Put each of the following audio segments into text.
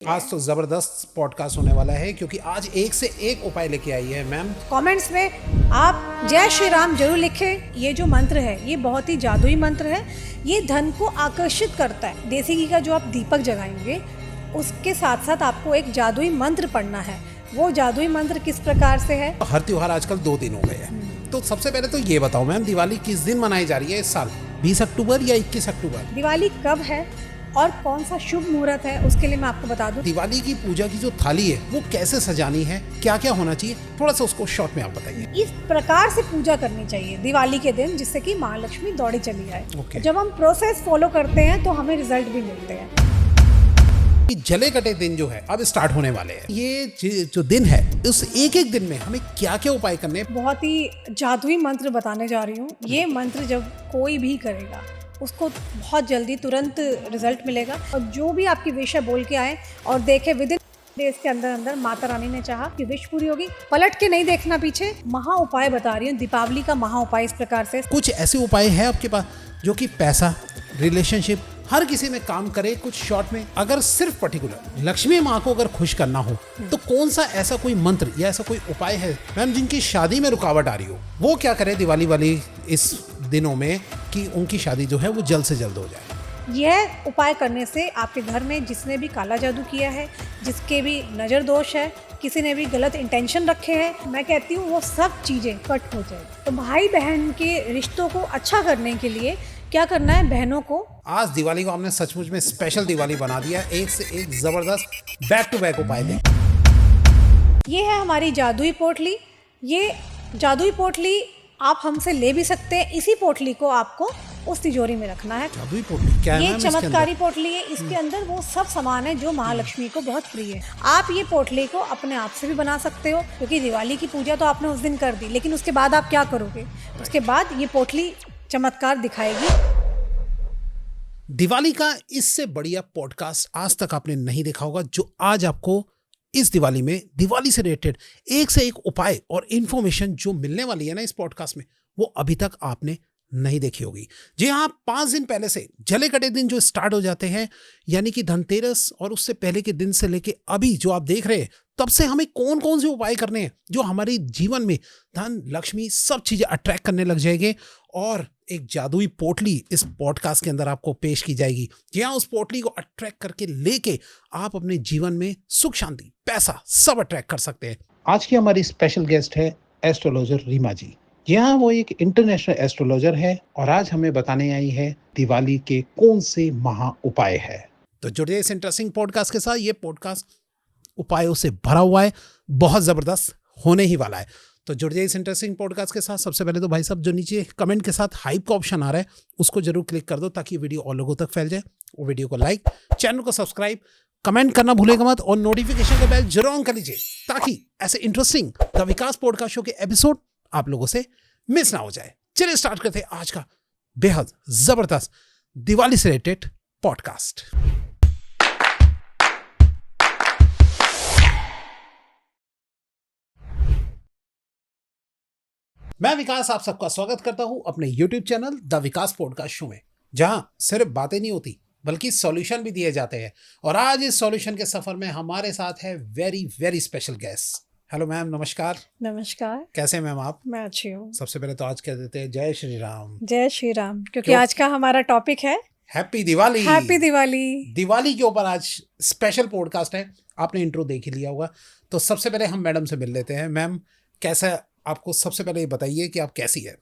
आज तो जबरदस्त पॉडकास्ट होने वाला है क्योंकि आज एक से एक उपाय लेके आई है मैम। कमेंट्स में आप जय श्री राम जरूर लिखें। ये जो मंत्र है ये बहुत ही जादुई मंत्र है। ये धन को आकर्षित करता है। देसी घी का जो आप दीपक जगाएंगे उसके साथ साथ आपको एक जादुई मंत्र पढ़ना है। वो जादुई मंत्र किस प्रकार से है? हर त्योहार आजकल 2 दिन हो गए हैं, तो सबसे पहले तो ये बताओ मैम, दिवाली किस दिन मनाई जा रही है इस साल? 20 अक्टूबर या 21 अक्टूबर? दिवाली कब है और कौन सा शुभ मुहूर्त है उसके लिए मैं आपको बता दूं। दिवाली की पूजा की जो थाली है वो कैसे सजानी है, क्या क्या होना चाहिए, थोड़ा सा उसको शॉर्ट में आप बताइए। इस प्रकार से पूजा करनी चाहिए दिवाली के दिन जिससे कि महालक्ष्मी दौड़ी चली जाए। Okay. जब हम प्रोसेस फॉलो करते हैं तो हमें रिजल्ट भी मिलते हैं। जले कटे दिन जो है अब स्टार्ट होने वाले हैं। ये जो दिन है उस एक एक दिन में हमें क्या क्या उपाय करने हैं? बहुत ही जादुई मंत्र बताने जा रही हूँ। ये मंत्र जब कोई भी करेगा उसको बहुत जल्दी तुरंत रिजल्ट मिलेगा। और जो भी आपकी विश है बोल के आए और देखे विद इन डेज के अंदर अंदर माता रानी ने चाहा कि विश पूरी होगी। पलट के नहीं देखना पीछे। महा उपाय बता रही हूँ, दीपावली का महा उपाय इस प्रकार से। कुछ ऐसे उपाय है आपके पास जो कि पैसा, रिलेशनशिप, हर किसी में काम करे? कुछ शॉर्ट में, अगर सिर्फ पर्टिकुलर लक्ष्मी माँ को अगर खुश करना हो तो कौन सा ऐसा कोई मंत्र या ऐसा कोई उपाय है मैम जिनकी शादी में रुकावट आ रही हो? वो क्या करे दिवाली वाली इस दिनों में कि उनकी शादी जो है वो जल्द से जल्द हो जाए? यह उपाय करने से आपके घर में जिसने भी काला जादू किया है, जिसके भी नज़र दोष है, किसी ने भी गलत इंटेंशन रखे हैं, मैं कहती हूँ वो सब चीज़ें कट हो जाए। तो भाई बहन के रिश्तों को अच्छा करने के लिए क्या करना है? बहनों को आज दिवाली को हमने सचमुच में स्पेशल दिवाली बना दिया। एक से एक जबरदस्त बैक टू बैक उपाय दें। ये है हमारी जादुई पोटली। ये जादुई पोटली आप हमसे ले भी सकते हैं। इसी पोटली को आपको उस तिजोरी में रखना है। जादुई पोटली क्या है ये मैम इसके अंदर? चमत्कारी पोटली है। इसके अंदर वो सब सामान है जो महालक्ष्मी को बहुत प्रिय है। आप ये पोटली को अपने आप से भी बना सकते हो क्योंकि दिवाली की पूजा तो आपने उस दिन कर दी, लेकिन उसके बाद आप क्या करोगे? उसके बाद ये पोटली चमत्कार दिखाएगी। दिवाली का इससे बढ़िया पॉडकास्ट आज तक आपने नहीं देखा होगा, जो आज आपको इस दिवाली में दिवाली से रिलेटेड एक से एक उपाय और इंफॉर्मेशन जो मिलने वाली है ना इस पॉडकास्ट में, वो अभी तक आपने नहीं देखी होगी। जी हाँ, 5 दिन पहले से जले कटे दिन जो स्टार्ट हो जाते हैं, यानी कि धनतेरस, और उससे पहले के दिन से लेके अभी जो आप देख रहे हैं, तब से हमें कौन कौन से उपाय करने हैं जो हमारे जीवन में धन, लक्ष्मी, सब चीजें अट्रैक्ट करने लग जाएंगे। और एक जादुई पोटली इस पॉडकास्ट के अंदर आपको पेश की जाएगी। जी हाँ, उस पोटली को अट्रैक्ट करके लेके आप अपने जीवन में सुख, शांति, पैसा सब अट्रैक्ट कर सकते हैं। आज की हमारी स्पेशल गेस्ट है एस्ट्रोलॉजर रीमा जी। जी हाँ, वो एक इंटरनेशनल एस्ट्रोलॉजर है और आज हमें बताने आई है दिवाली के कौन से महा उपाय है। तो जुड़िए इस इंटरेस्टिंग पॉडकास्ट के साथ। ये पॉडकास्ट उपायों से भरा हुआ है, बहुत जबरदस्त होने ही वाला है। तो जुड़ जाइए इस इंटरेस्टिंग पॉडकास्ट के साथ। सबसे पहले तो भाई साहब, जो नीचे कमेंट के साथ हाइप का ऑप्शन आ रहा है उसको जरूर क्लिक कर दो ताकि वीडियो और लोगों तक फैल जाए। वो वीडियो को लाइक, चैनल को सब्सक्राइब, कमेंट करना भूलेगा मत और नोटिफिकेशन का बेल जरूर ऑन कर लीजिए ताकि ऐसे interesting the Vikas podcast show के एपिसोड आप लोगों से मिस ना हो जाए। चलिए स्टार्ट करते हैं आज का बेहद जबरदस्त दिवाली से रिलेटेड पॉडकास्ट। मैं विकास आप सबका स्वागत करता हूं अपने YouTube channel the Vikas podcast show में, जहां सिर्फ बातें नहीं होती बल्कि सॉल्यूशन भी दिए जाते हैं। और आज इस सॉल्यूशन के सफर में हमारे साथ है very very special guest. Hello ma'am, नमस्कार। नमस्कार। कैसे हैं मैम आप? मैं अच्छी हूँ। सबसे पहले तो आज कह देते हैं जय श्री राम। जय श्री राम, क्योंकि आज का हमारा टॉपिक है हैप्पी दिवाली। हैप्पी दिवाली। दिवाली के ऊपर आज स्पेशल पॉडकास्ट है। आपने इंट्रो देख ही लिया होगा, तो सबसे पहले हम मैडम से मिल लेते हैं। मैम, कैसा, आपको सबसे पहले ये बताइए कि आप कैसी है?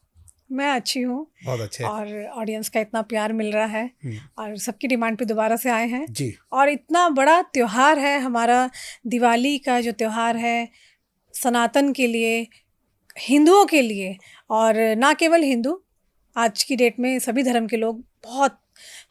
मैं अच्छी हूँ। बहुत अच्छे। और ऑडियंस का इतना प्यार मिल रहा है और सबकी डिमांड पे दोबारा से आए हैं जी। और इतना बड़ा त्योहार है हमारा दिवाली का। जो त्योहार है सनातन के लिए, हिंदुओं के लिए, और ना केवल हिंदू, आज की डेट में सभी धर्म के लोग बहुत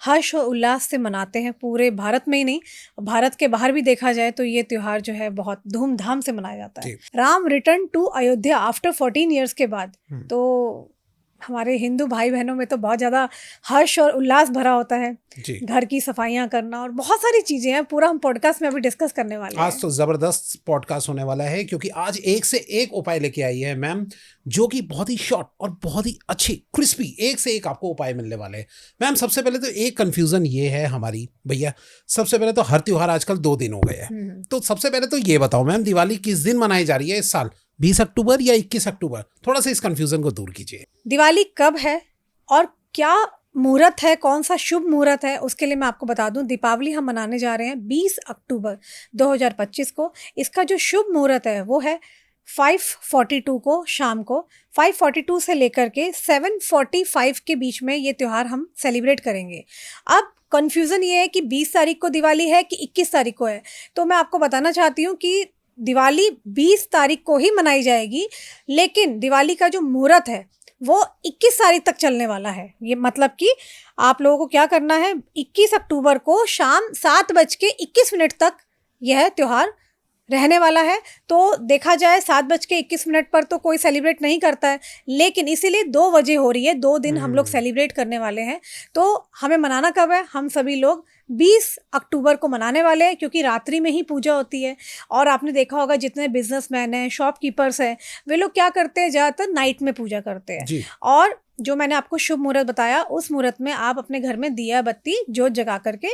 हर्ष और उल्लास से मनाते हैं। पूरे भारत में ही नहीं, भारत के बाहर भी देखा जाए तो ये त्योहार जो है बहुत धूमधाम से मनाया जाता है। Ram return to Ayodhya after 14 years के बाद। तो हमारे हिंदू भाई बहनों में तो बहुत ज़्यादा हर्ष और उल्लास भरा होता है। जी। घर की सफाइयाँ करना और बहुत सारी चीज़ें हैं, पूरा हम पॉडकास्ट में अभी डिस्कस करने वाले आज हैं। तो जबरदस्त पॉडकास्ट होने वाला है, क्योंकि आज एक से एक उपाय लेके आई है मैम, जो कि बहुत ही शॉर्ट और बहुत ही अच्छी क्रिस्पी एक से एक आपको उपाय मिलने वाले हैं। मैम, सबसे पहले तो एक कंफ्यूजन ये है हमारी भैया, सबसे पहले तो हर त्योहार आजकल 2 दिन हो गए हैं, तो सबसे पहले तो ये बताओ मैम, दिवाली किस दिन मनाई जा रही है इस साल, 20 अक्टूबर या 21 अक्टूबर? थोड़ा सा इस कंफ्यूजन को दूर कीजिए। दिवाली कब है और क्या मुहूर्त है, कौन सा शुभ मुहूर्त है, उसके लिए मैं आपको बता दूं, दीपावली हम मनाने जा रहे हैं 20 अक्टूबर 2025 को। इसका जो शुभ मुहूर्त है वो है 5:42 को, शाम को 5:42 से लेकर के 7:45 के बीच में ये त्यौहार हम सेलिब्रेट करेंगे। अब कन्फ्यूज़न ये है कि 20 तारीख को दिवाली है कि 21 तारीख को है, तो मैं आपको बताना चाहती हूँ कि दिवाली 20 तारीख को ही मनाई जाएगी, लेकिन दिवाली का जो मुहूर्त है वो 21 तारीख तक चलने वाला है। ये मतलब कि आप लोगों को क्या करना है, 21 अक्टूबर को शाम 7:21 तक यह त्यौहार रहने वाला है। तो देखा जाए 7:21 पर तो कोई सेलिब्रेट नहीं करता है, लेकिन इसीलिए 2 वजह हो रही है, 2 दिन हम लोग सेलिब्रेट करने वाले हैं। तो हमें मनाना कब है? हम सभी लोग 20 अक्टूबर को मनाने वाले हैं, क्योंकि रात्रि में ही पूजा होती है। और आपने देखा होगा जितने बिजनेसमैन हैं, शॉपकीपर्स हैं, वे लोग क्या करते हैं, ज़्यादातर नाइट में पूजा करते हैं। जी। और जो मैंने आपको शुभ मुहूर्त बताया, उस मुहूर्त में आप अपने घर में दिया बत्ती जोत जगा करके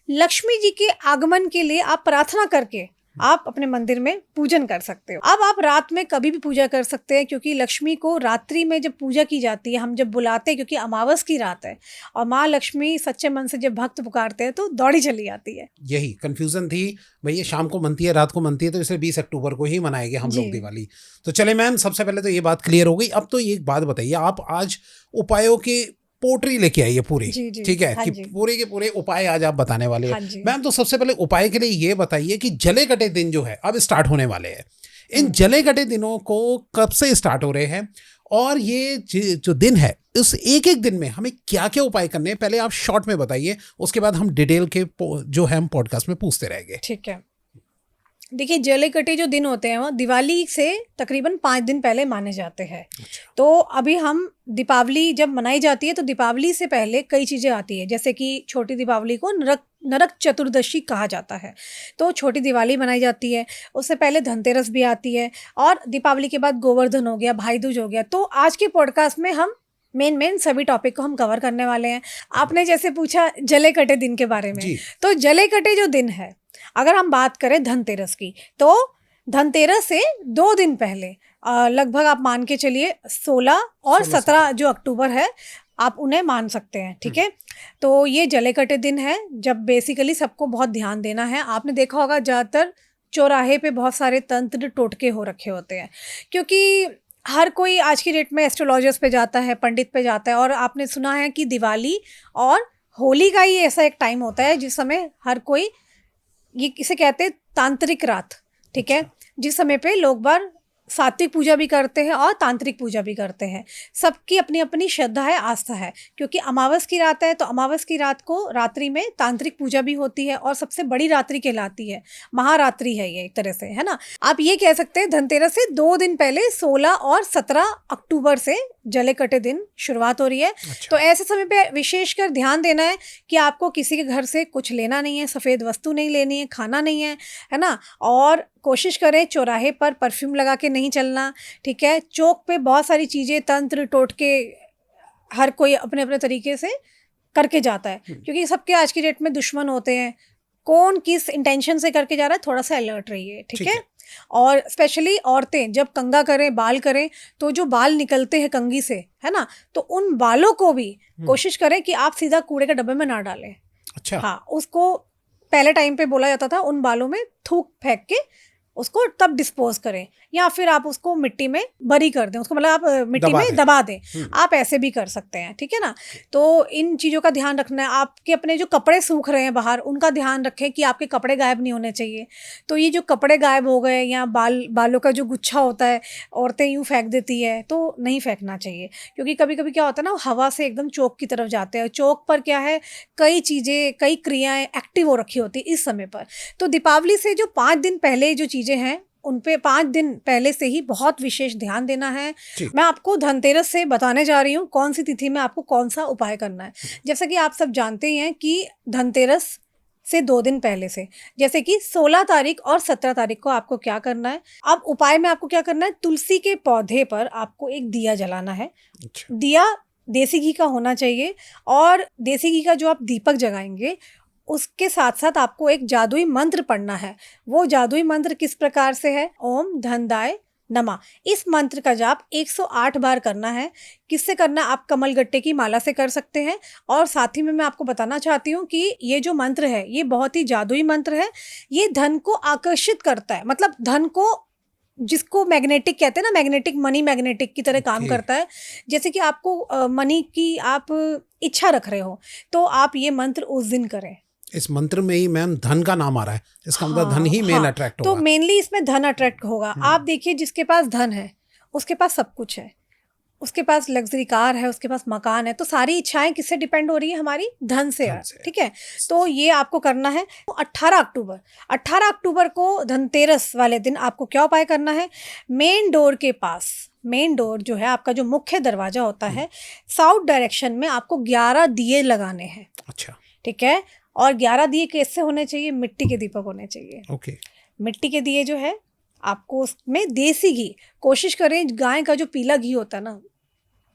लक्ष्मी जी के आगमन के लिए आप प्रार्थना करके आप अपने मंदिर में पूजन कर सकते हो। अब आप रात में कभी भी पूजा कर सकते हैं, क्योंकि लक्ष्मी को रात्रि में जब पूजा की जाती है, हम जब बुलाते हैं, क्योंकि अमावस की रात है और माँ लक्ष्मी सच्चे मन से जब भक्त पुकारते हैं तो दौड़ी चली आती है। यही कंफ्यूजन थी भैया, शाम को मनती है, रात को मनती है, तो इसलिए 20 अक्टूबर को ही मनाएंगे हम लोग दिवाली। तो चले मैम, सबसे पहले तो ये बात क्लियर हो गई। अब तो एक बात बताइए, आप आज उपायों की पोट्री लेके आई है पूरी, ठीक है, कि पूरे के पूरे उपाय आज आप बताने वाले हैं मैम। तो सबसे पहले उपाय के लिए ये बताइए कि जले कटे दिन जो है अब स्टार्ट होने वाले हैं, इन जले कटे दिनों को कब से स्टार्ट हो रहे हैं, और ये जो दिन है उस एक एक दिन में हमें क्या क्या उपाय करने हैं, पहले आप शॉर्ट में बताइए, उसके बाद हम डिटेल के जो है हम पॉडकास्ट में पूछते रहेंगे। ठीक है। देखिए, जले कटे जो दिन होते हैं वो दिवाली से तकरीबन 5 दिन पहले माने जाते हैं। तो अभी हम दीपावली जब मनाई जाती है तो दीपावली से पहले कई चीज़ें आती है, जैसे कि छोटी दीपावली को नरक चतुर्दशी कहा जाता है, तो छोटी दिवाली मनाई जाती है। उससे पहले धनतेरस भी आती है, और दीपावली के बाद गोवर्धन हो गया, भाई दूज हो गया। तो आज के पॉडकास्ट में हम मेन सभी टॉपिक को हम कवर करने वाले हैं। आपने जैसे पूछा जले कटे दिन के बारे में, तो जले कटे जो दिन है, अगर हम बात करें धनतेरस की, तो धनतेरस से 2 दिन पहले लगभग आप मान के चलिए 16 और 17 जो अक्टूबर है, आप उन्हें मान सकते हैं, ठीक है। तो ये जले कटे दिन है, जब बेसिकली सबको बहुत ध्यान देना है। आपने देखा होगा ज़्यादातर चौराहे पे बहुत सारे तंत्र टोटके हो रखे होते हैं, क्योंकि हर कोई आज की डेट में एस्ट्रोलॉजर्स पे जाता है, पंडित पे जाता है। और आपने सुना है कि दिवाली और होली का ही ऐसा एक टाइम होता है जिस समय हर कोई, ये किसे कहते हैं, तांत्रिक रात, ठीक है, जिस समय पे लोग बार सात्विक पूजा भी करते हैं और तांत्रिक पूजा भी करते हैं। सबकी अपनी अपनी श्रद्धा है, आस्था है, क्योंकि अमावस की रात है, तो अमावस की रात को रात्रि में तांत्रिक पूजा भी होती है और सबसे बड़ी रात्रि कहलाती है, महारात्रि है ये एक तरह से, है ना। आप ये कह सकते हैं धनतेरस से 2 दिन पहले 16 और 17 अक्टूबर से जले कटे दिन शुरुआत हो रही है। तो ऐसे समय पे विशेषकर ध्यान देना है कि आपको किसी के घर से कुछ लेना नहीं है, सफ़ेद वस्तु नहीं लेनी है, खाना नहीं है ना। और कोशिश करें चौराहे पर परफ्यूम लगा के नहीं चलना, ठीक है। चौक पे बहुत सारी चीज़ें, तंत्र टोटके हर कोई अपने अपने तरीके से करके जाता है, क्योंकि सबके आज की डेट में दुश्मन होते हैं। कौन किस इंटेंशन से करके जा रहा है, थोड़ा सा अलर्ट रहिए, ठीक है। और स्पेशली औरतें जब कंघा करें, बाल करें, तो जो बाल निकलते हैं कंघी से, है ना, तो उन बालों को भी कोशिश करें कि आप सीधा कूड़े के डब्बे में ना डालें। अच्छा। हाँ, उसको पहले टाइम पे बोला जाता था उन बालों में थूक फेंक के उसको तब डिस्पोज करें, या फिर आप उसको मिट्टी में बरी कर दें, उसको मतलब आप मिट्टी में दबा दें। आप ऐसे भी कर सकते हैं, ठीक है ना। तो इन चीज़ों का ध्यान रखना है। आपके अपने जो कपड़े सूख रहे हैं बाहर, उनका ध्यान रखें कि आपके कपड़े गायब नहीं होने चाहिए। तो ये जो कपड़े गायब हो गए या बालों का जो गुच्छा होता है, औरतें यूँ फेंक देती है, तो नहीं फेंकना चाहिए, क्योंकि कभी कभी क्या होता है ना, हवा से एकदम चौक की तरफ जाते हैं। चौक पर क्या है, कई चीज़ें, कई क्रियाएँ एक्टिव हो रखी होती है इस समय पर। तो दीपावली से जो 5 दिन पहले जो चीज़ें हैं उन पे 5 दिन पहले से ही बहुत विशेष ध्यान देना है। जी। मैं आपको धनतेरस से बताने जा रही हूँ कौन सी तिथि में आपको कौन सा उपाय करना है। जैसा कि आप सब जानते ही हैं कि धनतेरस से 2 दिन पहले से, जैसे कि 16 तारीख और 17 तारीख को आपको क्या करना है। अब उपाय में आपको क्या करना है, तुलसी के पौधे पर आपको एक दिया जलाना है। अच्छा। दिया देसी घी का होना चाहिए, और देसी घी का जो आप दीपक जगाएंगे उसके साथ साथ आपको एक जादुई मंत्र पढ़ना है। वो जादुई मंत्र किस प्रकार से है, ओम धनदाय नमा। इस मंत्र का जाप 108 बार करना है। किससे करना है, आप कमलगट्टे की माला से कर सकते हैं। और साथ ही में मैं आपको बताना चाहती हूँ कि ये जो मंत्र है ये बहुत ही जादुई मंत्र है। ये धन को आकर्षित करता है, मतलब धन को, जिसको मैग्नेटिक कहते हैं ना, मैग्नेटिक मनी मैग्नेटिक की तरह काम Okay. करता है। जैसे कि आपको मनी की आप इच्छा रख रहे हो तो आप ये मंत्र उस दिन करें। इस मंत्र में ही मैम धन का नाम आ रहा है, इसका मतलब धन ही मेन अट्रैक्ट तो होगा। मेनली इसमें धन अट्रैक्ट होगा। आप देखिए, जिसके पास धन है उसके पास सब कुछ है, उसके पास लग्जरी कार है, उसके पास मकान है, तो सारी इच्छाएं किससे डिपेंड हो रही है, हमारी धन से है। ठीक है, तो ये आपको करना है। 18 अक्टूबर को धनतेरस वाले दिन आपको क्या उपाय करना है, मेन डोर के पास, मेन डोर जो है आपका जो मुख्य दरवाजा होता है, साउथ डायरेक्शन में आपको 11 दिए लगाने हैं। अच्छा। ठीक है, और 11 दिए कैसे होने चाहिए, मिट्टी के दीपक होने चाहिए। ओके। मिट्टी के दिए जो है आपको उसमें देसी घी, कोशिश करें गाय का जो पीला घी होता है ना,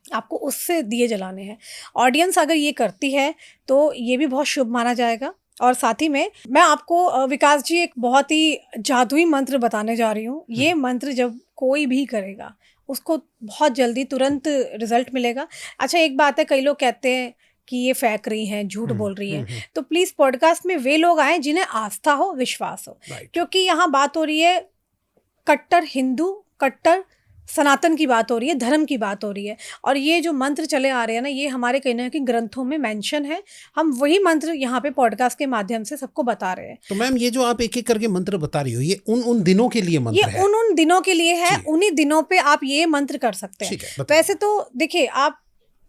आपको उससे दिए जलाने हैं। ऑडियंस अगर ये करती है तो ये भी बहुत शुभ माना जाएगा। और साथ ही में मैं आपको विकास जी एक बहुत ही जादुई मंत्र बताने जा रही हूँ। ये मंत्र जब कोई भी करेगा उसको बहुत जल्दी तुरंत रिजल्ट मिलेगा। अच्छा, एक बात है, कई लोग कहते हैं कि ये फेंक रही हैं, झूठ बोल रही हैं, तो प्लीज़ पॉडकास्ट में वे लोग आए जिन्हें आस्था हो, विश्वास हो। क्योंकि यहाँ बात हो रही है कट्टर हिंदू, कट्टर सनातन की बात हो रही है, धर्म की बात हो रही है। और ये जो मंत्र चले आ रहे हैं ना, ये हमारे कहीं ना कहीं ग्रंथों में मेंशन है। हम वही मंत्र यहाँ पे पॉडकास्ट के माध्यम से सबको बता रहे हैं। तो मैम ये जो आप एक एक करके मंत्र बता रही हो, ये उन दिनों के लिए मंत्र है? ये उन दिनों के लिए है, उन्हीं दिनों पे आप ये मंत्र कर सकते हैं। ठीक है, वैसे तो देखिए, आप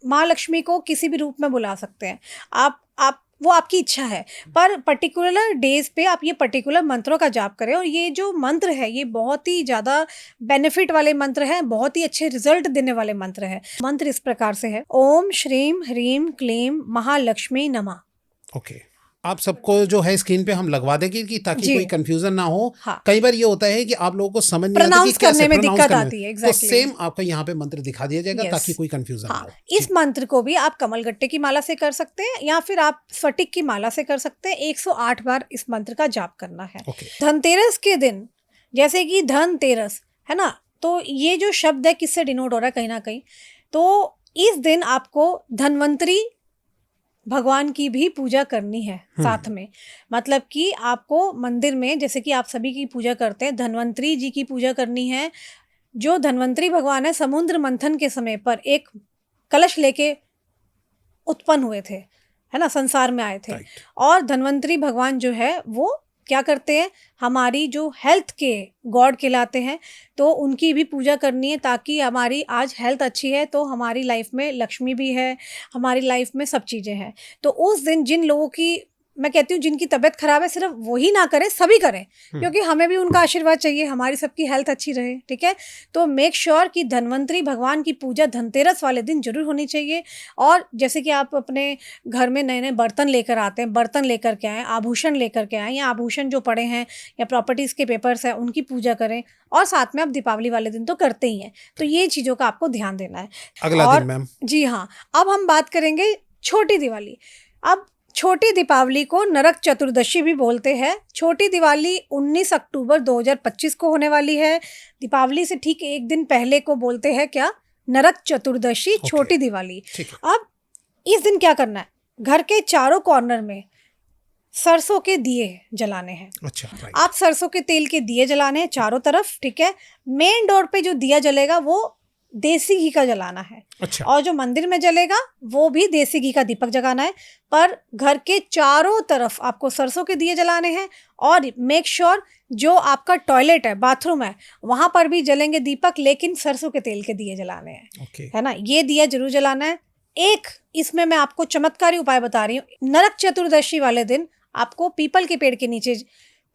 माँ लक्ष्मी को किसी भी रूप में बुला सकते हैं, आप वो आपकी इच्छा है, पर पर्टिकुलर डेज पे आप ये पर्टिकुलर मंत्रों का जाप करें। और ये जो मंत्र है ये बहुत ही ज़्यादा बेनिफिट वाले मंत्र हैं, बहुत ही अच्छे रिजल्ट देने वाले मंत्र हैं। मंत्र इस प्रकार से है, ओम श्रीम ह्रीम क्लीम महालक्ष्मी नमः। ओके। आप सबको जो है स्क्रीन पे हम लगवा देंगे कि ताकि जी। कोई कंफ्यूजन ना हो। हाँ। कई बार ये होता है कि आप लोगों को समझ नहीं आता कि Pronounce कैसे करने में pronounce दिक्कत करना आती है, तो exactly। सेम आपको यहाँ पे मंत्र दिखा दिया जाएगा Yes। ताकि कोई कंफ्यूजन ना हाँ, हो। इस मंत्र को भी आप कमलगट्टे की माला से कर सकते हैं या फिर आप स्फटिक की माला से कर सकते हैं। 108 बार इस मंत्र का जाप करना है। ओके। धनतेरस के दिन, जैसे कि धनतेरस है ना, तो ये जो शब्द है किससे डिनोट हो रहा है, कहीं ना कहीं तो इस दिन आपको धन्वंतरी भगवान की भी पूजा करनी है साथ में। मतलब कि आपको मंदिर में, जैसे कि आप सभी की पूजा करते हैं, धन्वंतरी जी की पूजा करनी है। जो धन्वंतरी भगवान है, समुद्र मंथन के समय पर एक कलश लेके उत्पन्न हुए थे, है ना, संसार में आए थे। और धन्वंतरी भगवान जो है वो क्या करते हैं, हमारी जो हेल्थ के गॉड कहलाते हैं, तो उनकी भी पूजा करनी है ताकि हमारी आज हेल्थ अच्छी है तो हमारी लाइफ में लक्ष्मी भी है, हमारी लाइफ में सब चीज़ें हैं। तो उस दिन जिन लोगों की, मैं कहती हूँ जिनकी तबीयत खराब है, सिर्फ वही ना करें, सभी करें, क्योंकि हमें भी उनका आशीर्वाद चाहिए, हमारी सबकी हेल्थ अच्छी रहे। ठीक है, तो मेक श्योर कि धन्वंतरी भगवान की पूजा धनतेरस वाले दिन जरूर होनी चाहिए। और जैसे कि आप अपने घर में नए नए बर्तन लेकर आते हैं, बर्तन लेकर के आएँ, आभूषण लेकर के आएँ, या आभूषण जो पड़े हैं या प्रॉपर्टीज़ के पेपर्स हैं उनकी पूजा करें। और साथ में आप दीपावली वाले दिन तो करते ही हैं, तो ये चीज़ों का आपको ध्यान देना है। अगला दिन मैम। जी हाँ, अब हम बात करेंगे छोटी दिवाली। अब छोटी दीपावली को नरक चतुर्दशी भी बोलते हैं। छोटी दिवाली 19 अक्टूबर 2025 को होने वाली है। दीपावली से ठीक एक दिन पहले को बोलते हैं क्या, नरक चतुर्दशी, छोटी दिवाली। अब इस दिन क्या करना है, घर के चारों कॉर्नर में सरसों के दिए जलाने हैं। अच्छा, आप सरसों के तेल के दिए जलाने हैं चारों तरफ। ठीक है, मेन डोर पे जो दिया जलेगा वो देसी घी का जलाना है। अच्छा। और जो मंदिर में जलेगा वो भी देसी घी का दीपक जगाना है। पर घर के चारों तरफ आपको सरसों के दिए जलाने हैं। और मेक श्योर जो आपका टॉयलेट है, बाथरूम है, वहां पर भी जलेंगे दीपक, लेकिन सरसों के तेल के दिए जलाने हैं। है ना, ये दिया जरूर जलाना है। एक इसमें मैं आपको चमत्कारी उपाय बता रही हूँ। नरक चतुर्दशी वाले दिन आपको पीपल के पेड़ के नीचे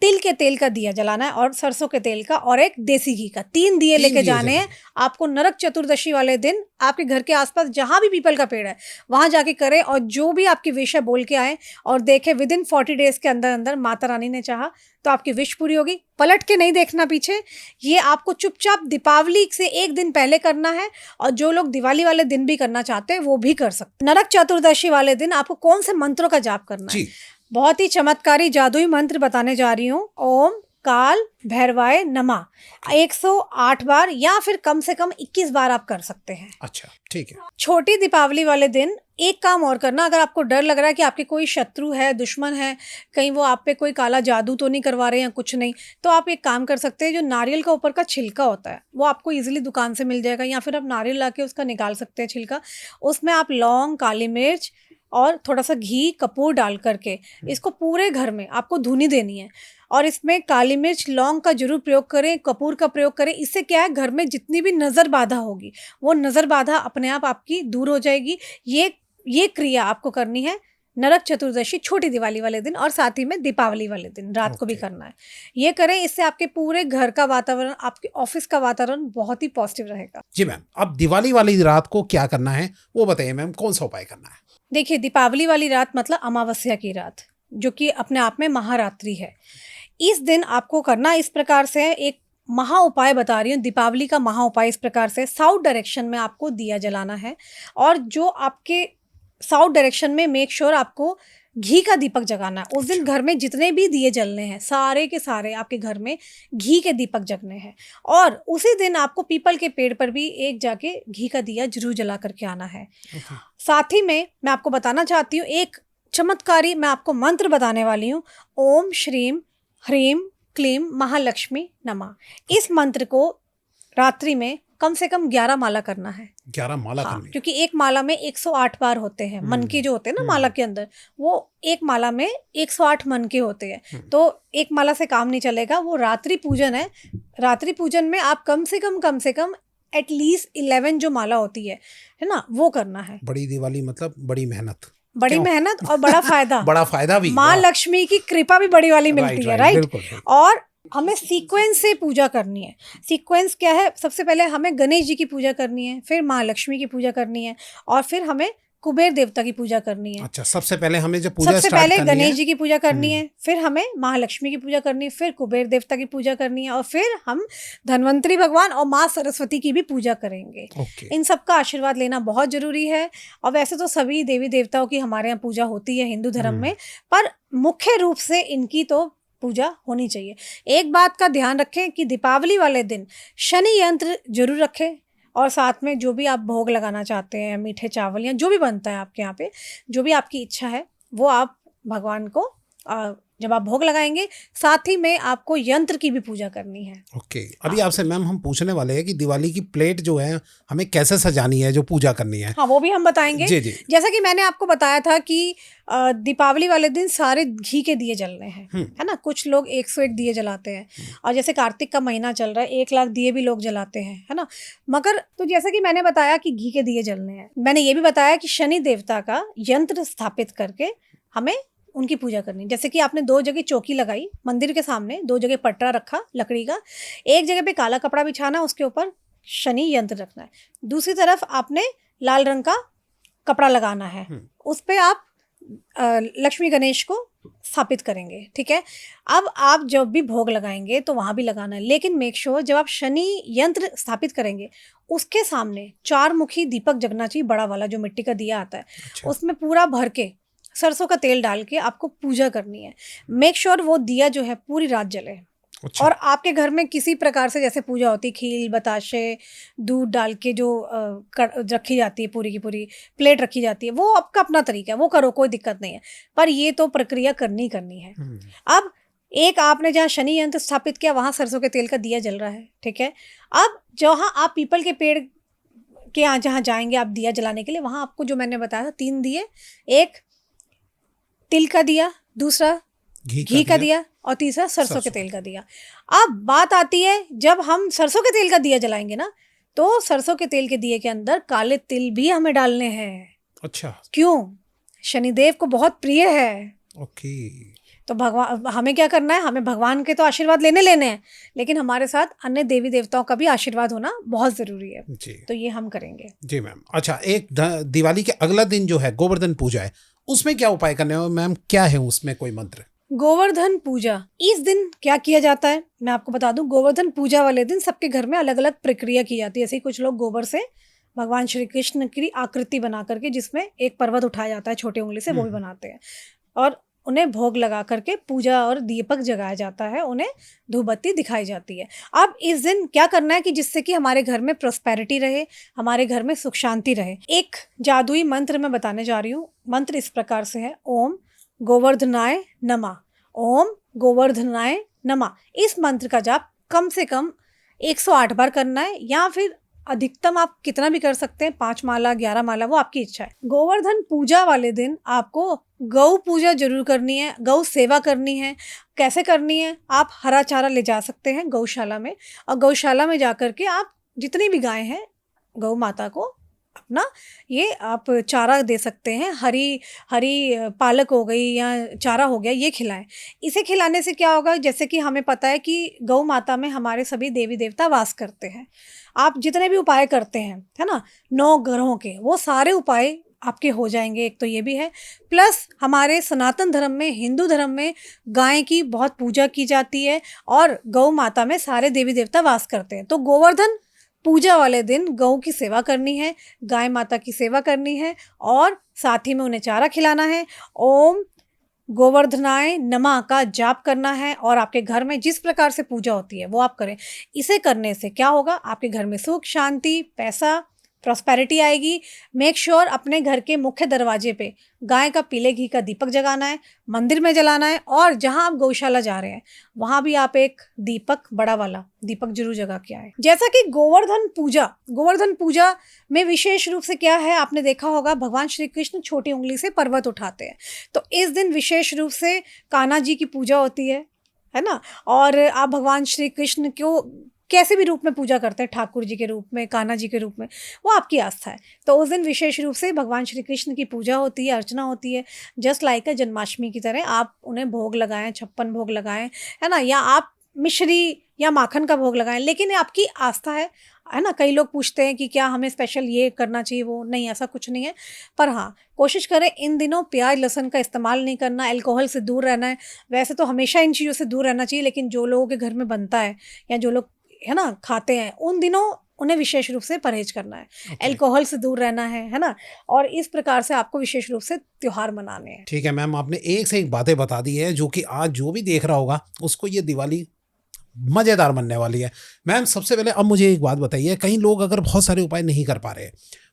तिल के तेल का दिया जलाना है और सरसों के तेल का और एक देसी घी का, 3 दिए लेके जाने हैं आपको। नरक चतुर्दशी वाले दिन आपके घर के आसपास जहां भी पीपल का पेड़ है वहां जाके करें और जो भी आपकी विश है बोल के आए और देखें विद इन 40 डेज के अंदर अंदर माता रानी ने चाहा तो आपकी विश पूरी होगी। पलट के नहीं देखना पीछे, ये आपको चुपचाप दीपावली से एक दिन पहले करना है और जो लोग दिवाली वाले दिन भी करना चाहते हैं वो भी कर सकते हैं। नरक चतुर्दशी वाले दिन आपको कौन से मंत्रों का जाप करना है? बहुत ही चमत्कारी जादुई मंत्र बताने जा रही हूँ। ओम काल भैरवाय नमः 108 बार या फिर कम से कम 21 बार आप कर सकते हैं। अच्छा, ठीक है। छोटी दीपावली वाले दिन एक काम और करना, अगर आपको डर लग रहा है कि आपके कोई शत्रु है, दुश्मन है, कहीं वो आप पे कोई काला जादू तो नहीं करवा रहे हैं, कुछ नहीं, तो आप एक काम कर सकते हैं। जो नारियल का ऊपर का छिलका होता है वो आपको इजीली दुकान से मिल जाएगा या फिर आप नारियल ला के उसका निकाल सकते हैं छिलका। उसमें आप लौंग, काली मिर्च और थोड़ा सा घी, कपूर डाल करके इसको पूरे घर में आपको धुनी देनी है। और इसमें काली मिर्च, लौंग का जरूर प्रयोग करें, कपूर का प्रयोग करें। इससे क्या है, घर में जितनी भी नज़र बाधा होगी वो नज़र बाधा अपने आप आपकी दूर हो जाएगी। ये क्रिया आपको करनी है नरक चतुर्दशी, छोटी दिवाली वाले दिन और साथ ही में दीपावली वाले दिन रात को भी करना है। ये करें, इससे आपके पूरे घर का वातावरण, आपके ऑफिस का वातावरण बहुत ही पॉजिटिव रहेगा। जी मैम, अब दिवाली वाली रात को क्या करना है वो बताइए मैम, कौन सा उपाय करना है? देखिए, दीपावली वाली रात मतलब अमावस्या की रात, जो कि अपने आप में महारात्रि है। इस दिन आपको करना इस प्रकार से है, एक महा उपाय बता रही हूँ। दीपावली का महा उपाय इस प्रकार से, साउथ डायरेक्शन में आपको दिया जलाना है और जो आपके साउथ डायरेक्शन में मेक श्योर आपको घी का दीपक जगाना है। उस दिन घर में जितने भी दिए जलने हैं सारे के सारे आपके घर में घी के दीपक जगने हैं। और उसी दिन आपको पीपल के पेड़ पर भी एक जाके घी का दिया जरूर जला करके आना है। साथ ही में मैं आपको बताना चाहती हूँ, एक चमत्कारी मैं आपको मंत्र बताने वाली हूँ। ओम श्रीम ह्रीम क्लीम महालक्ष्मी नमः। इस मंत्र को रात्रि में कम से कम 11 माला करना है। 11 माला हाँ, करनी है। क्योंकि एक माला में 108 बार होते हैं। मन के जो होते हैं ना माला के अंदर, वो एक माला में 108 मन के होते हैं। तो एक माला से काम नहीं चलेगा, वो रात्रि पूजन है। रात्रि पूजन में आप कम से कम एटलीस्ट 11 जो माला होती है ना, वो करना है। बड़ी दिवाली मतलब बड़ी मेहनत, बड़ी मेहनत और बड़ा फायदा। बड़ा फायदा भी, माँ लक्ष्मी की कृपा भी बड़ी वाली मिलती है, राइट। बिल्कुल। और हमें सीक्वेंस से पूजा करनी है। सीक्वेंस क्या है, सबसे पहले हमें गणेश जी की पूजा करनी है, फिर माँ लक्ष्मी की पूजा करनी है और फिर हमें कुबेर देवता की पूजा करनी है। अच्छा, सबसे पहले हमें जो पूजा सबसे स्टार्ट पहले करनी गणेश है, जी की पूजा करनी है, फिर हमें महालक्ष्मी की पूजा करनी है, फिर कुबेर देवता की पूजा करनी है और फिर हम धन्वंतरी भगवान और माँ सरस्वती की भी पूजा करेंगे। इन सब का आशीर्वाद लेना बहुत जरूरी है। और वैसे तो सभी देवी देवताओं की हमारे यहाँ पूजा होती है हिंदू धर्म में, पर मुख्य रूप से इनकी तो पूजा होनी चाहिए। एक बात का ध्यान रखें कि दीपावली वाले दिन शनि यंत्र जरूर रखें और साथ में जो भी आप भोग लगाना चाहते हैं, मीठे चावल या जो भी बनता है आपके यहाँ पे, जो भी आपकी इच्छा है वो आप भगवान को जब आप भोग लगाएंगे, साथ ही में आपको यंत्र की भी पूजा करनी है। ओके। अभी आपसे मैम हम पूछने वाले हैं कि दिवाली की प्लेट जो है हमें कैसे सजानी है, जो पूजा करनी है। हाँ, वो भी हम बताएंगे। जी जी। जैसा कि मैंने आपको बताया था कि दीपावली वाले दिन सारे घी के दिए जलने हैं, है ना। कुछ लोग 101 दिए जलाते हैं और जैसे कार्तिक का महीना चल रहा है 1 लाख दिए भी लोग जलाते हैं, है ना। मगर तो जैसा कि मैंने बताया कि घी के दिए जलने हैं, मैंने ये भी बताया कि शनि देवता का यंत्र स्थापित करके हमें उनकी पूजा करनी। जैसे कि आपने 2 जगह चौकी लगाई मंदिर के सामने, 2 जगह पटरा रखा लकड़ी का, एक जगह पे काला कपड़ा बिछाना, उसके ऊपर शनि यंत्र रखना है, दूसरी तरफ आपने लाल रंग का कपड़ा लगाना है, उस पे आप लक्ष्मी गणेश को स्थापित करेंगे, ठीक है। अब आप जब भी भोग लगाएंगे तो वहां भी लगाना है, लेकिन मेक श्योर जब आप शनि यंत्र स्थापित करेंगे उसके सामने 4 मुखी दीपक जगना चाहिए, बड़ा वाला जो मिट्टी का दिया आता है। अच्छा। उसमें पूरा भर के सरसों का तेल डाल के आपको पूजा करनी है। मेक श्योर वो दिया जो है पूरी रात जले। अच्छा। और आपके घर में किसी प्रकार से जैसे पूजा होती है, खील बताशे दूध डाल के जो रखी जाती है, पूरी की पूरी प्लेट रखी जाती है, वो आपका अपना तरीका है, वो करो, कोई दिक्कत नहीं है, पर ये तो प्रक्रिया करनी है। अब एक आपने जहाँ शनि यंत्र स्थापित किया वहाँ सरसों के तेल का दिया जल रहा है, ठीक है। अब जहाँ आप पीपल के पेड़ के यहाँ जहाँ जाएंगे आप दिया जलाने के लिए, वहाँ आपको जो मैंने बताया था 3 दिए, एक तिल का दिया, दूसरा घी का दिया और तीसरा सरसों के तेल का दिया। अब बात आती है, जब हम सरसों के तेल का दिया जलाएंगे ना, तो सरसों के तेल के दिए के अंदर काले तिल भी हमें डालने हैं। अच्छा। क्यों? शनिदेव को बहुत प्रिय है। ओके। तो भगवान, हमें क्या करना है, हमें भगवान के तो आशीर्वाद लेने हैं, लेकिन हमारे साथ अन्य देवी देवताओं का भी आशीर्वाद होना बहुत ज़रूरी है जी तो ये हम करेंगे। जी मैम। अच्छा, एक दिवाली के अगला दिन जो है गोवर्धन पूजा है, उसमें क्या उपाय करने हैं मैम? क्या है उसमें कोई मंत्र? गोवर्धन पूजा, इस दिन क्या किया जाता है मैं आपको बता दूं। गोवर्धन पूजा वाले दिन सबके घर में अलग अलग प्रक्रिया की जाती है। ऐसे ही कुछ लोग गोबर से भगवान श्री कृष्ण की आकृति बना करके, जिसमें एक पर्वत उठाया जाता है छोटी उंगली से, वो भी बनाते हैं और उन्हें भोग लगा करके पूजा और दीपक जगाया जाता है, उन्हें धूप बत्ती दिखाई जाती है। अब इस दिन क्या करना है कि जिससे कि हमारे घर में प्रोस्पेरिटी रहे, हमारे घर में सुख शांति रहे। एक जादुई मंत्र मैं बताने जा रही हूँ। मंत्र इस प्रकार से है, ओम गोवर्धनाय नमः, ओम गोवर्धनाय नमः। इस मंत्र का जाप कम से कम 108 बार करना है, या फिर अधिकतम आप कितना भी कर सकते हैं, 5 माला 11 माला, वो आपकी इच्छा है। गोवर्धन पूजा वाले दिन आपको गौ पूजा जरूर करनी है, गौ सेवा करनी है। कैसे करनी है? आप हरा चारा ले जा सकते हैं गौशाला में, और गौशाला में जाकर के आप जितनी भी गाय हैं गौ माता को अपना ये आप चारा दे सकते हैं। हरी हरी पालक हो गई या चारा हो गया, ये खिलाएं। इसे खिलाने से क्या होगा, जैसे कि हमें पता है कि गौ माता में हमारे सभी देवी देवता वास करते हैं। आप जितने भी उपाय करते हैं, है ना, 9 ग्रहों के, वो सारे उपाय आपके हो जाएंगे। एक तो ये भी है, प्लस हमारे सनातन धर्म में, हिंदू धर्म में गाय की बहुत पूजा की जाती है और गौ माता में सारे देवी देवता वास करते हैं। तो गोवर्धन पूजा वाले दिन गौ की सेवा करनी है, गाय माता की सेवा करनी है और साथ ही में उन्हें चारा खिलाना है। ओम गोवर्धनाय नमः का जाप करना है और आपके घर में जिस प्रकार से पूजा होती है वो आप करें। इसे करने से क्या होगा, आपके घर में सुख शांति, पैसा, प्रॉस्पेरिटी आएगी। मेक श्योर अपने घर के मुख्य दरवाजे पे गाय का पीले घी का दीपक जगाना है, मंदिर में जलाना है, और जहां आप गौशाला जा रहे हैं वहां भी आप एक दीपक, बड़ा वाला दीपक जरूर जगा के आए। जैसा कि गोवर्धन पूजा में विशेष रूप से क्या है, आपने देखा होगा भगवान श्री कृष्ण छोटी उंगली से पर्वत उठाते हैं। तो इस दिन विशेष रूप से कान्हा जी की पूजा होती है ना। और आप भगवान श्री कृष्ण को कैसे भी रूप में पूजा करते हैं, ठाकुर जी के रूप में, कान्हा जी के रूप में, वो आपकी आस्था है। तो उस दिन विशेष रूप से भगवान श्री कृष्ण की पूजा होती है, अर्चना होती है। जस्ट लाइक जन्माष्टमी की तरह आप उन्हें भोग लगाएं, 56 भोग लगाएं, है ना, या आप मिश्री या माखन का भोग लगाएं, लेकिन ये आपकी आस्था है ना। कई लोग पूछते हैं कि क्या हमें स्पेशल ये करना चाहिए, वो नहीं, ऐसा कुछ नहीं है। पर हाँ, कोशिश करें इन दिनों प्याज लहसुन का इस्तेमाल नहीं करना, अल्कोहल से दूर रहना है। वैसे तो हमेशा इन चीज़ों से दूर रहना चाहिए, लेकिन जो लोगों के घर में बनता है या जो लोग, है ना, खाते हैं, उन दिनों उन्हें विशेष रूप से परहेज करना है। अल्कोहल से दूर रहना है ना। और इस प्रकार से आपको विशेष रूप से त्योहार मनाने हैं। ठीक है मैम, आपने एक से एक बातें बता दी है जो कि आज जो भी देख रहा होगा उसको ये दिवाली मज़ेदार बनने वाली है। मैम सबसे पहले अब मुझे एक बात बताइए, कई लोग अगर बहुत सारे उपाय नहीं कर पा रहे,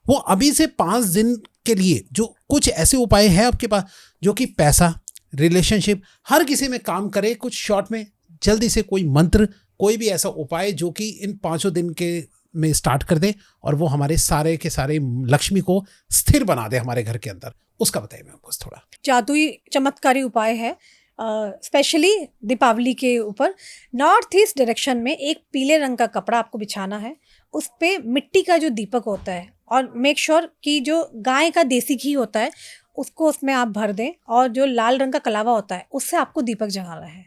वो अभी से 5 दिन के लिए जो कुछ ऐसे उपाय हैं आपके पास जो कि पैसा, रिलेशनशिप, हर किसी में काम करे, कुछ शॉर्ट में जल्दी से कोई मंत्र, कोई भी ऐसा उपाय जो कि इन 5 दिन के में स्टार्ट कर दे और वो हमारे सारे के सारे लक्ष्मी को स्थिर बना दे हमारे घर के अंदर, उसका बताइए मैम कुछ थोड़ा। जादुई चमत्कारी उपाय है, स्पेशली दीपावली के ऊपर। नॉर्थ ईस्ट डायरेक्शन में एक पीले रंग का कपड़ा आपको बिछाना है, उस पे मिट्टी का जो दीपक होता है, और मेक श्योर कि जो गाय का देसी घी होता है उसको उसमें आप भर दें, और जो लाल रंग का कलावा होता है उससे आपको दीपक जगाना है।